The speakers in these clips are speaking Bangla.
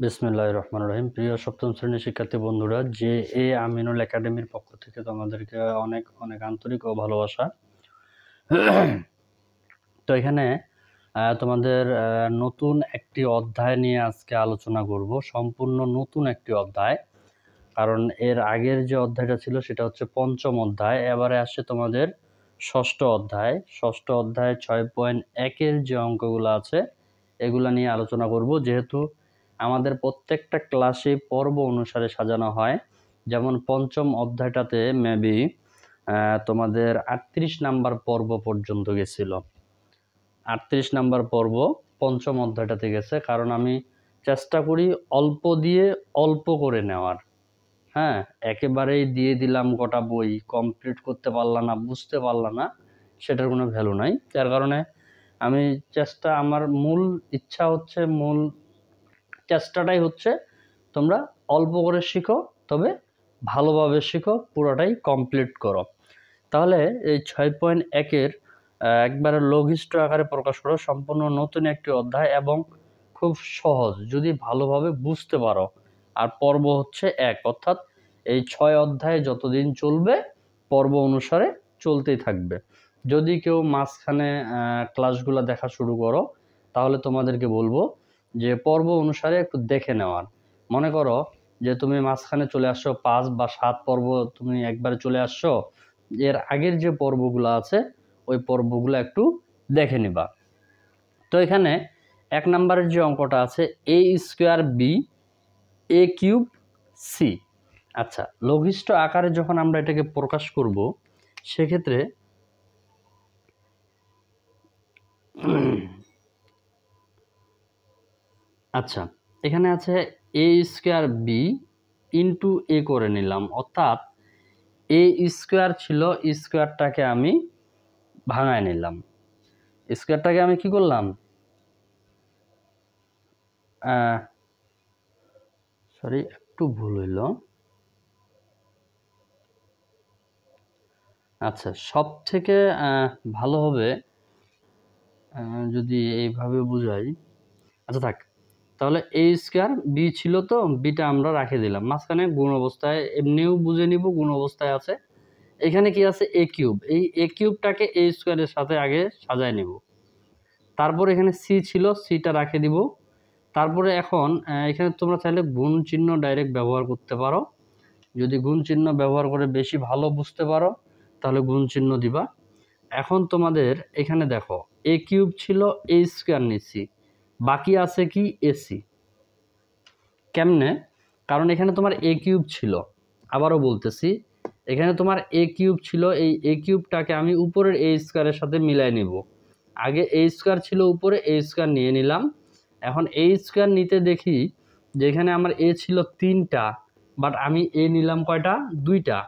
বিসমিল্লাহির রহমানির রহিম। প্রিয় সপ্তম শ্রেণীর শিক্ষার্থী বন্ধুরা, যে এ আমিনুল একাডেমির পক্ষ থেকে তোমাদেরকে অনেক অনেক আন্তরিক ও ভালোবাসা। তো এখানে তোমাদের নতুন একটি অধ্যায় নিয়ে আজকে আলোচনা করব, সম্পূর্ণ নতুন একটি অধ্যায়। কারণ এর আগের যে অধ্যায়টা ছিল সেটা হচ্ছে পঞ্চম অধ্যায়, এবারে আসছে তোমাদের ষষ্ঠ অধ্যায়। ষষ্ঠ অধ্যায় 6.1-এর যে অঙ্কগুলো আছে এগুলা নিয়ে আলোচনা করব। যেহেতু আমাদের প্রত্যেকটা ক্লাসে পর্ব অনুসারে সাজানো হয়, যেমন পঞ্চম অধ্যায়টাতে মেবি তোমাদের 38 নাম্বার পর্ব পর্যন্ত গেছিল। 38 নাম্বার পর্ব পঞ্চম অধ্যায়টাতে গেছে, কারণ আমি চেষ্টা করি অল্প দিয়ে অল্প করে নেওয়ার। হ্যাঁ, একেবারেই দিয়ে দিলাম গোটা বই, কমপ্লিট করতে পারলাম না, বুঝতে পারলাম না, সেটার কোনো ভ্যালু নাই। যার কারণে আমি আমার মূল ইচ্ছা হচ্ছে, মূল চেষ্টাটাই হচ্ছে তোমরা অল্প করে শিখো, তবে ভালোভাবে শিখো, পুরোটাই কমপ্লিট করো। তাহলে এই 6.1-এর একবারে লঘিষ্ঠ আকারে প্রকাশ করো, সম্পূর্ণ নতুন একটি অধ্যায় এবং খুব সহজ যদি ভালোভাবে বুঝতে পারো। আর পর্ব হচ্ছে 1, অর্থাৎ এই 6 অধ্যায় যতদিন চলবে পর্ব অনুসারে চলতেই থাকবে। যদি কেউ মাঝখানে ক্লাসগুলো দেখা শুরু করো, তাহলে তোমাদেরকে বলবো যে পর্ব অনুসারে একটু দেখে নেওয়ার। মনে করো যে তুমি মাঝখানে চলে আসছো, 5 বা 7 পর্ব তুমি একবারে চলে আসছো, এর আগের যে পর্বগুলো আছে ওই পর্বগুলো একটু দেখে নিবা। তো এখানে 1 নম্বরের যে অঙ্কটা আছে a²b a³ c। আচ্ছা, লঘিষ্ঠ আকারে যখন আমরা এটাকে প্রকাশ করব, সেক্ষেত্রে আচ্ছা, এখানে আছে a²b ইন্টু a করে নিলাম, অর্থাৎ a² ছিল, স্কোয়ারটাকে আমি ভাঙায় নিলাম। স্কোয়ারটাকে আমি কি করলাম, সরি একটু ভুল হইল। আচ্ছা, সব থেকে ভালো হবে যদি এইভাবে বুঝাই। আচ্ছা থাক, তাহলে a²b ছিল, তো বিটা আমরা রাখে দিলাম মাঝখানে গুণ অবস্থায়, এমনিও বুঝে নিব গুণ অবস্থায় আছে। এখানে কি আছে a³, এই a³ a² সাথে আগে সাজায় নিব। তারপর এখানে c ছিল, cটা রাখে দিব। তারপরে এখন এখানে তোমরা চাইলে গুণ চিহ্ন ডাইরেক্ট ব্যবহার করতে পারো। যদি গুণ চিহ্ন ব্যবহার করে বেশি ভালো বুঝতে পারো তাহলে গুণ চিহ্ন দিবা। এখন তোমাদের এখানে দেখো a³ ছিল, a² নিচ্ছি, বাকি আছে কি ac। কেমনে? কারণ এখানে তোমার a³ ছিল, আবারও বলতেছি, এখানে তোমার a³ ছিল, এই a³ আমি উপরের a² সাথে মিলাই নিব। আগে a² ছিল উপরে, a² নিয়ে নিলাম। এখন a² নিতে দেখি যে এখানে আমার a ছিল 3টা, বাট আমি a নিলাম কয়টা, 2টা,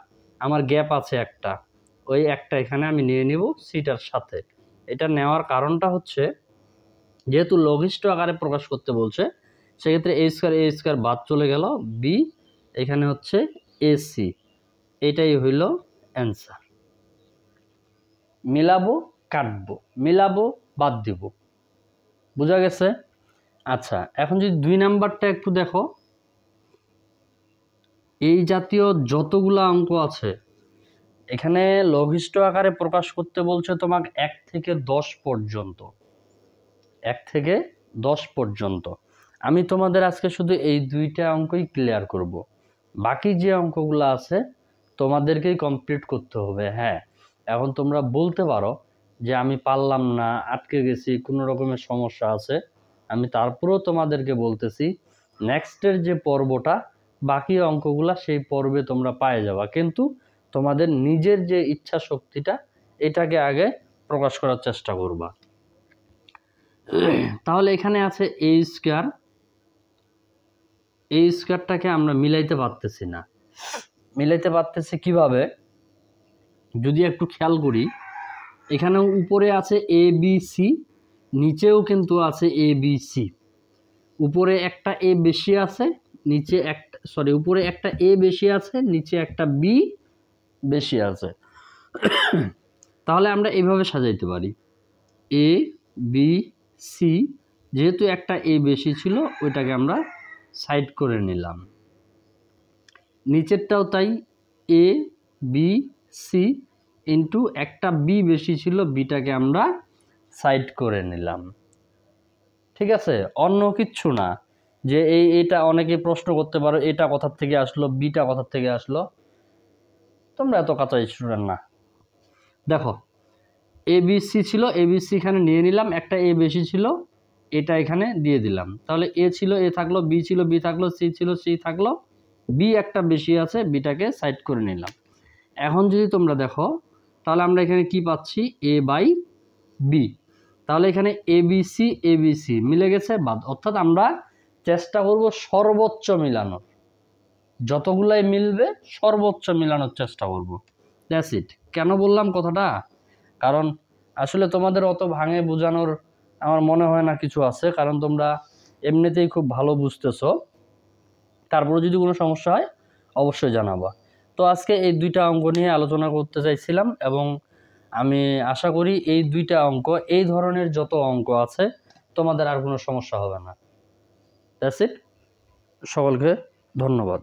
আমার গ্যাপ আছে একটা, ওই একটা এখানে আমি নিয়ে নিব সিটার সাথে। এটা নেওয়ার কারণটা হচ্ছে, যেহেতু লঘিষ্ঠ আকারে প্রকাশ করতে বলছে, সেক্ষেত্রে a² বাদ চলে গেল, b এখানে হচ্ছে ac। এটাই হইল অ্যান্সার। মিলাবো, কাটবো, মিলাবো, বাদ দিব। বুঝা গেছে? আচ্ছা, এখন যদি 2 নাম্বারটা একটু দেখো, এই জাতীয় যতগুলা অঙ্ক আছে এখানে লঘিষ্ঠ আকারে প্রকাশ করতে বলছে তোমাকে 1 থেকে 10 পর্যন্ত। 1 থেকে 10 পর্যন্ত। আমি তোমাদের আজকে শুধু এই 2টা অঙ্কই ক্লিয়ার করব। বাকি যে অঙ্কগুলো আছে তোমাদেরকেই কমপ্লিট করতে হবে। হ্যাঁ, এখন তোমরা বলতে পারো যে আমি পারলাম না, আটকে গেছি, কোনো রকমের সমস্যা আছে। আমি তারপরেও তোমাদেরকে বলতেছি, নেক্সটের যে পর্বটা, বাকি অঙ্কগুলা সেই পর্বে তোমরা পেয়ে যাবা, কিন্তু তোমাদের নিজের যে ইচ্ছা শক্তিটা এটাকে আগে প্রকাশ করার চেষ্টা করবা। তাহলে এখানে আছে a², a²টাকে আমরা মিলাইতে পারতেছি না। মিলাইতে পারতেছি কিভাবে? যদি একটু খেয়াল করি, এখানে উপরে আছে abc, নিচেও কিন্তু আছে abc। উপরে একটা a বেশি আছে, নিচে একটা, উপরে একটা a বেশি আছে, নিচে একটা b বেশি আছে। তাহলে আমরা এইভাবে সাজাইতে পারি, a b c, যেহেতু একটা a বেশি ছিল ওইটাকে আমরা সাইড করে নিলাম, নিচেরটাও তাই, এ বি সি ইন্টু একটা বি বেশি ছিল, বিটাকে আমরা সাইড করে নিলাম। ঠিক আছে, অন্য কিচ্ছু না। যে এটা অনেকে প্রশ্ন করতে পারো এটা কোথার থেকে আসলো, বিটা কোথার থেকে আসলো, তোমরা এত কাঁচা স্টুডেন্ট না। দেখো এবিসি ছিল, এবিসি এখানে নিয়ে নিলাম, একটা এ বেশি ছিল, এটা এখানে দিয়ে দিলাম। তাহলে এ ছিল, এ থাকলো, বি ছিল, বি থাকলো, সি ছিল, সি থাকলো, বি একটা বেশি আছে, বিটাকে সাইড করে নিলাম। এখন যদি তোমরা দেখো তাহলে আমরা এখানে কি পাচ্ছি, এ বাই বি। তাহলে এখানে এবিসি এবিসি মিলে গেছে, বাদ। অর্থাৎ আমরা চেষ্টা করব সর্বোচ্চ মিলানোর, যতগুলাই মিলবে সর্বোচ্চ মিলানোর চেষ্টা করব। That's it. কেন বললাম কথাটা, কারণ আসলে তোমাদের অত ভাঙে বোঝানোর আমার মনে হয় না কিছু আছে, কারণ তোমরা এমনিতেই খুব ভালো বুঝতেছো। তারপরে যদি কোনো সমস্যা হয় অবশ্যই জানাবা। তো আজকে এই দুইটা অঙ্ক নিয়ে আলোচনা করতে চাইছিলাম, এবং আমি আশা করি এই দুইটা অঙ্ক, এই ধরনের যত অঙ্ক আছে তোমাদের আর কোনো সমস্যা হবে না। That's it. সকলকে ধন্যবাদ।